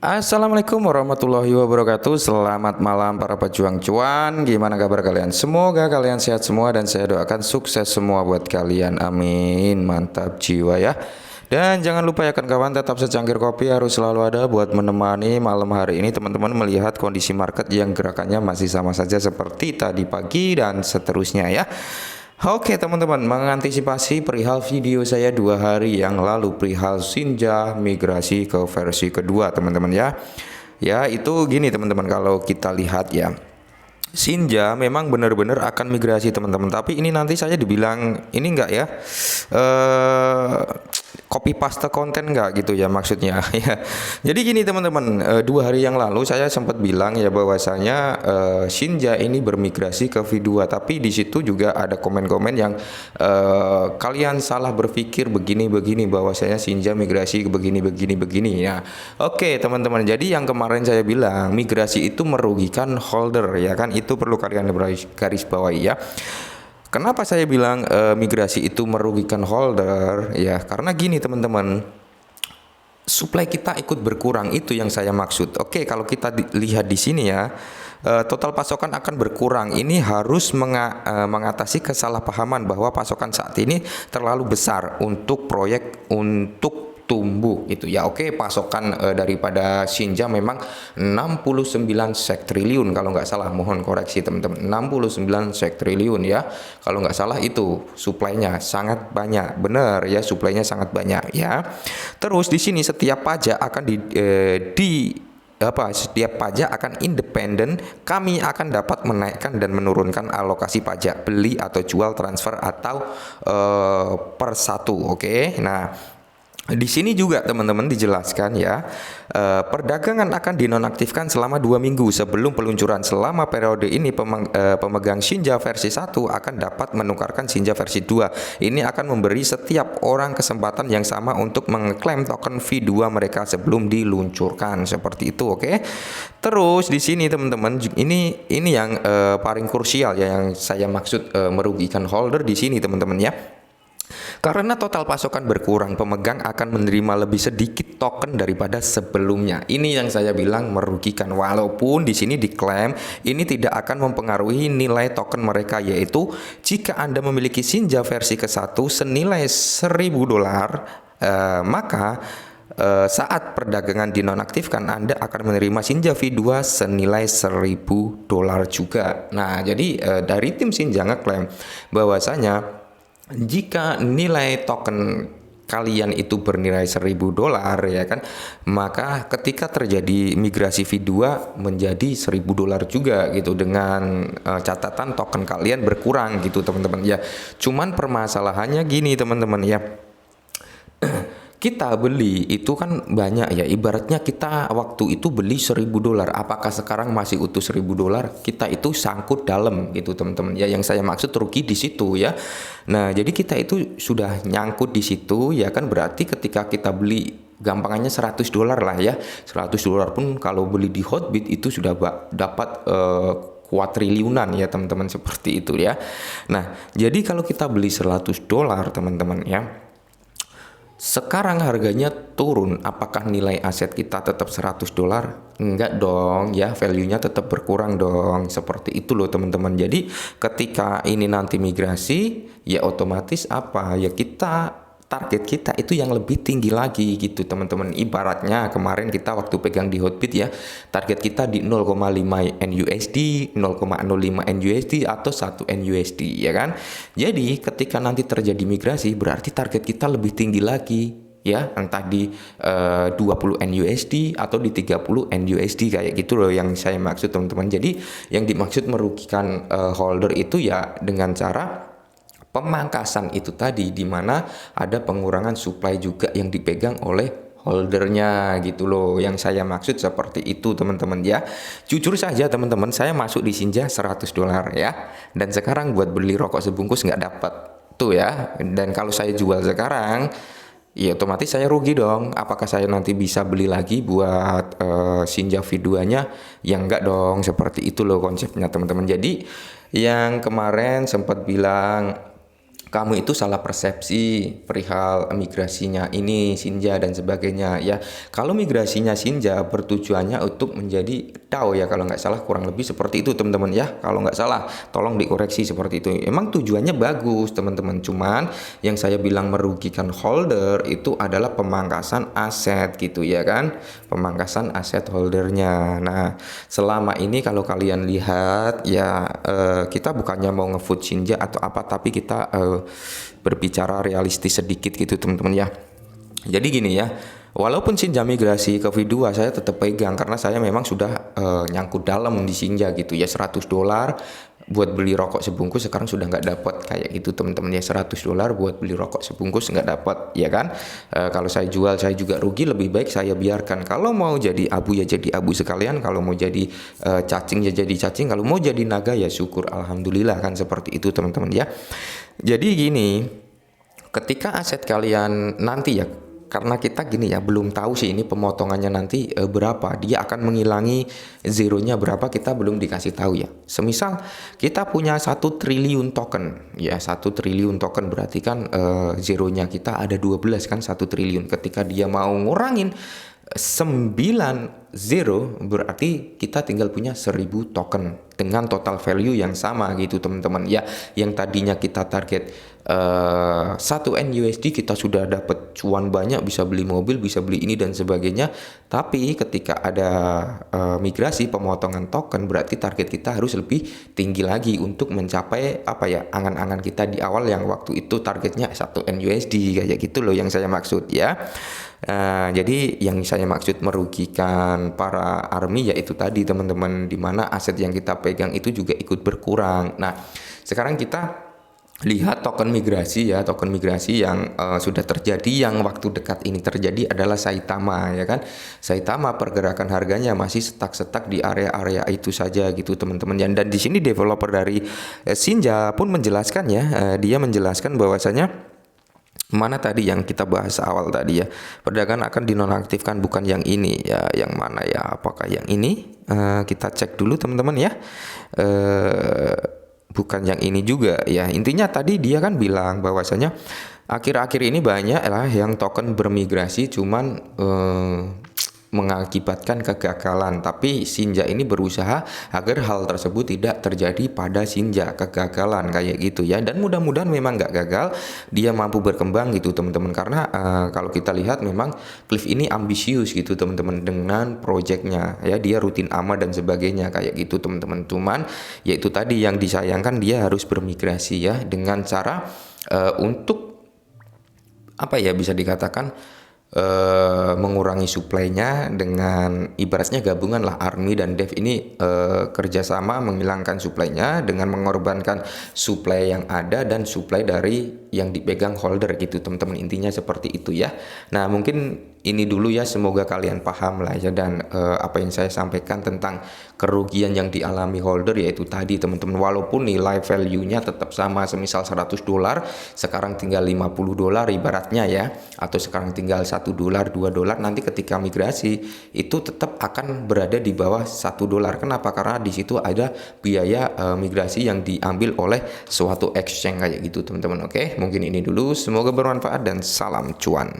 Assalamualaikum warahmatullahi wabarakatuh. Selamat malam para pejuang cuan. Gimana kabar kalian? Semoga kalian sehat semua dan saya doakan sukses semua buat kalian. Amin. Mantap jiwa ya. Dan jangan lupa ya kawan, tetap secangkir kopi harus selalu ada buat menemani malam hari ini teman-teman melihat kondisi market yang gerakannya masih sama saja seperti tadi pagi dan seterusnya ya. Oke teman-teman, mengantisipasi perihal video saya 2 hari yang lalu perihal Sinja migrasi ke versi kedua teman-teman ya. Ya itu gini teman-teman, kalau kita lihat ya, Sinja memang benar-benar akan migrasi teman-teman. Tapi ini nanti saya dibilang ini enggak ya, copy paste konten enggak gitu ya maksudnya ya. Jadi gini teman-teman, 2 hari yang lalu saya sempat bilang ya bahwasanya Sinja ini bermigrasi ke V2. Tapi di situ juga ada komen-komen yang kalian salah berpikir begini-begini bahwasanya Sinja migrasi ke begini ya. Oke teman-teman, jadi yang kemarin saya bilang migrasi itu merugikan holder ya kan, itu perlu kalian garis bawahi ya. Kenapa saya bilang migrasi itu merugikan holder ya? Karena gini teman-teman, supply kita ikut berkurang, itu yang saya maksud. Oke, kalau kita lihat di sini ya, total pasokan akan berkurang. Ini harus mengatasi kesalahpahaman bahwa pasokan saat ini terlalu besar untuk proyek untuk tumbuh gitu ya. Oke, pasokan daripada Sinja memang 69 sek triliun kalau nggak salah, mohon koreksi teman-teman, 69 sek triliun ya kalau nggak salah. Itu suplainya sangat banyak, bener ya, suplainya sangat banyak ya. Terus di sini setiap pajak akan setiap pajak akan independen. Kami akan dapat menaikkan dan menurunkan alokasi pajak beli atau jual, transfer atau per satu. Oke. Nah, di sini juga teman-teman dijelaskan ya, perdagangan akan dinonaktifkan selama 2 minggu sebelum peluncuran. Selama periode ini pemegang Sinja versi 1 akan dapat menukarkan Sinja versi 2. Ini akan memberi setiap orang kesempatan yang sama untuk mengklaim token V2 mereka sebelum diluncurkan, seperti itu. Oke. Terus di sini teman-teman, ini yang paling krusial ya, yang saya maksud merugikan holder di sini teman-teman ya. Karena total pasokan berkurang, pemegang akan menerima lebih sedikit token daripada sebelumnya. Ini yang saya bilang merugikan. Walaupun di sini diklaim ini tidak akan mempengaruhi nilai token mereka, yaitu jika Anda memiliki Sinja versi ke-1 senilai $1.000, maka saat perdagangan dinonaktifkan Anda akan menerima Sinja V2 senilai $1.000 juga. Nah, jadi dari tim Sinja ngeklaim bahwasanya jika nilai token kalian itu bernilai $1.000 ya kan, maka ketika terjadi migrasi V2 menjadi $1.000 juga gitu, dengan catatan token kalian berkurang gitu teman-teman ya. Cuman permasalahannya gini teman-teman ya, kita beli itu kan banyak ya, ibaratnya kita waktu itu beli $1.000, apakah sekarang masih utuh $1.000? Kita itu sangkut dalam gitu teman-teman ya, yang saya maksud rugi di situ ya. Nah, jadi kita itu sudah nyangkut di situ ya kan, berarti ketika kita beli gampangannya $100 lah ya, $100 pun kalau beli di Hotbit itu sudah dapat kuatriliunan ya teman-teman, seperti itu ya. Nah, jadi kalau kita beli $100 teman-teman ya, sekarang harganya turun, apakah nilai aset kita tetap $100? Enggak dong ya, value-nya tetap berkurang dong, seperti itu loh teman-teman. Jadi ketika ini nanti migrasi ya otomatis apa ya, target kita itu yang lebih tinggi lagi gitu teman-teman. Ibaratnya kemarin kita waktu pegang di Hotbit ya, target kita di 0,5 NUSD, 0,05 NUSD atau 1 NUSD ya kan. Jadi ketika nanti terjadi migrasi berarti target kita lebih tinggi lagi ya, entah di 20 NUSD atau di 30 NUSD kayak gitu loh yang saya maksud teman-teman. Jadi yang dimaksud merugikan holder itu ya dengan cara pemangkasan itu tadi, di mana ada pengurangan supply juga yang dipegang oleh holdernya gitu loh, yang saya maksud seperti itu teman-teman ya. Jujur saja teman-teman, saya masuk di Sinja $100 ya, dan sekarang buat beli rokok sebungkus nggak dapat tuh ya. Dan kalau saya jual sekarang ya otomatis saya rugi dong. Apakah saya nanti bisa beli lagi buat Sinja V2-nya? Ya enggak dong, seperti itu loh konsepnya teman-teman. Jadi yang kemarin sempat bilang kamu itu salah persepsi perihal migrasinya ini Sinja dan sebagainya ya. Kalau migrasinya Sinja bertujuannya untuk menjadi DAO ya, kalau nggak salah kurang lebih seperti itu teman-teman ya. Kalau nggak salah tolong dikoreksi seperti itu. Emang tujuannya bagus teman-teman, cuman yang saya bilang merugikan holder itu adalah pemangkasan aset gitu ya kan, pemangkasan aset holdernya. Nah selama ini kalau kalian lihat ya, kita bukannya mau ngevote Sinja atau apa, tapi kita berbicara realistis sedikit gitu teman-teman ya. Jadi gini ya, walaupun Sinja migrasi ke V2 saya tetap pegang karena saya memang sudah nyangkut dalam di Sinja gitu ya. $100 buat beli rokok sebungkus sekarang sudah nggak dapat kayak gitu teman-teman ya. $100 buat beli rokok sebungkus nggak dapat ya kan. Kalau saya jual saya juga rugi, lebih baik saya biarkan. Kalau mau jadi abu ya jadi abu sekalian, kalau mau jadi cacing ya jadi cacing, kalau mau jadi naga ya syukur alhamdulillah kan, seperti itu teman-teman ya. Jadi gini, ketika aset kalian nanti ya, karena kita gini ya belum tahu sih ini pemotongannya nanti berapa, dia akan menghilangi zeronya berapa kita belum dikasih tahu ya. Semisal kita punya 1 triliun token ya, 1 triliun token berarti kan zeronya kita ada 12 kan, 1 triliun. Ketika dia mau ngurangin 9 zero berarti kita tinggal punya 1000 token dengan total value yang sama gitu teman-teman ya. Yang tadinya kita target 1 NUSD kita sudah dapat cuan banyak, bisa beli mobil, bisa beli ini dan sebagainya. Tapi ketika ada migrasi pemotongan token berarti target kita harus lebih tinggi lagi untuk mencapai apa ya, angan-angan kita di awal yang waktu itu targetnya 1 NUSD kayak gitu loh yang saya maksud ya. Jadi yang saya maksud merugikan para army yaitu tadi teman-teman, dimana aset yang kita pegang itu juga ikut berkurang. Nah sekarang kita lihat token migrasi ya, token migrasi yang sudah terjadi, yang waktu dekat ini terjadi adalah Saitama ya kan. Saitama pergerakan harganya masih setak-setak di area-area itu saja gitu teman-teman. Dan di sini developer dari Sinja pun menjelaskan ya, dia menjelaskan bahwasanya mana tadi yang kita bahas awal tadi ya, perdagangan akan dinonaktifkan, bukan yang ini ya. Yang mana ya, apakah yang ini? Kita cek dulu teman-teman ya. Bukan yang ini juga ya. Intinya tadi dia kan bilang bahwasanya akhir-akhir ini banyak lah yang token bermigrasi cuman mengakibatkan kegagalan, tapi Sinja ini berusaha agar hal tersebut tidak terjadi pada Sinja, kegagalan kayak gitu ya. Dan mudah-mudahan memang nggak gagal, dia mampu berkembang gitu teman-teman, karena kalau kita lihat memang Cliff ini ambisius gitu teman-teman dengan projectnya ya, dia rutin amat dan sebagainya kayak gitu teman-teman. Cuman yaitu tadi yang disayangkan, dia harus bermigrasi ya dengan cara untuk apa ya, bisa dikatakan mengurangi suplainya dengan ibaratnya gabungan lah, Army dan Dev ini kerjasama menghilangkan suplainya dengan mengorbankan suplai yang ada dan suplai dari yang dipegang holder gitu teman-teman, intinya seperti itu ya. Nah mungkin ini dulu ya, semoga kalian paham lah ya, dan apa yang saya sampaikan tentang kerugian yang dialami holder yaitu tadi teman-teman, walaupun nilai value-nya tetap sama, semisal $100 sekarang tinggal $50 ibaratnya ya, atau sekarang tinggal $1 $2, nanti ketika migrasi itu tetap akan berada di bawah $1. Kenapa? Karena di situ ada biaya migrasi yang diambil oleh suatu exchange kayak gitu teman-teman. Oke, mungkin ini dulu, semoga bermanfaat dan salam cuan.